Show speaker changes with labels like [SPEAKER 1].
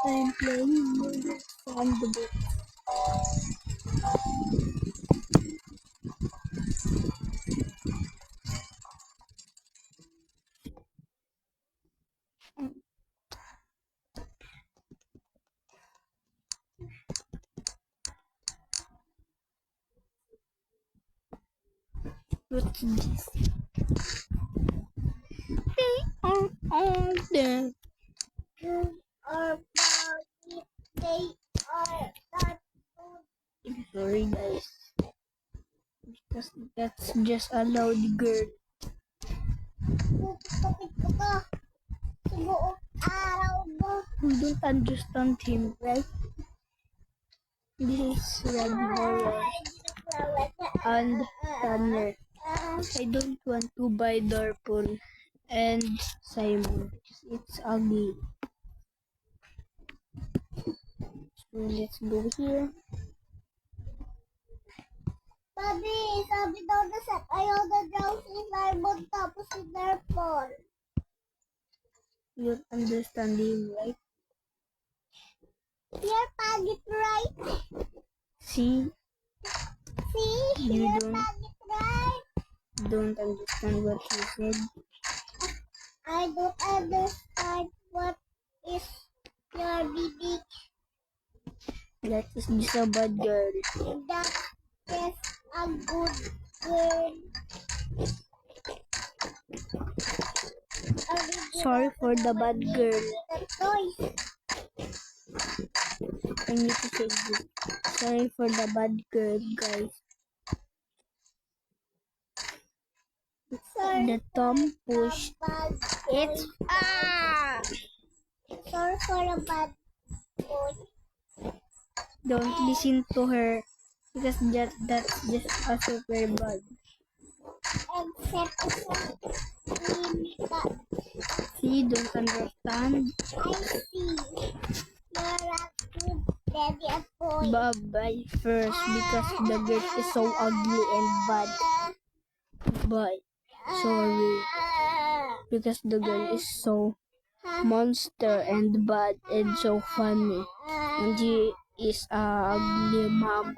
[SPEAKER 1] I'm playing Murder Sandbox. What's this? They are all there.
[SPEAKER 2] You are body, they are not food.
[SPEAKER 1] Sorry guys. Because that's just a loud girl.
[SPEAKER 2] Tutupit ko to. Sa buong araw mo.
[SPEAKER 1] You don't understand him, right? This is Red Horror and Tanner. I don't want to buy Darpon and Simon. It's ugly. So let's go here.
[SPEAKER 2] Sabi daw na set. Ayaw na daw si Simon tapos si Darpon.
[SPEAKER 1] You don't understand him, right?
[SPEAKER 2] You're pagit, right?
[SPEAKER 1] See?
[SPEAKER 2] See?
[SPEAKER 1] You
[SPEAKER 2] You're
[SPEAKER 1] don't-
[SPEAKER 2] pagit, right?
[SPEAKER 1] Don't understand what he said.
[SPEAKER 2] I don't understand what is your bibig.
[SPEAKER 1] That is just a bad girl.
[SPEAKER 2] That is a good girl.
[SPEAKER 1] Sorry for the bad girl.
[SPEAKER 2] The toys.
[SPEAKER 1] I need to say this. Sorry for the bad girl, guys.
[SPEAKER 2] Sorry
[SPEAKER 1] The Tom push.
[SPEAKER 2] bad
[SPEAKER 1] It's
[SPEAKER 2] Sorry for a bad boy.
[SPEAKER 1] Don't listen to her because that's just a super bad.
[SPEAKER 2] Except for
[SPEAKER 1] See, don't understand.
[SPEAKER 2] I see. You're a good daddy and boy.
[SPEAKER 1] Bye first because the girl is so ugly and bad. Bye. Sorry because the girl is so monster and bad and so funny. And he is a ugly mammoth.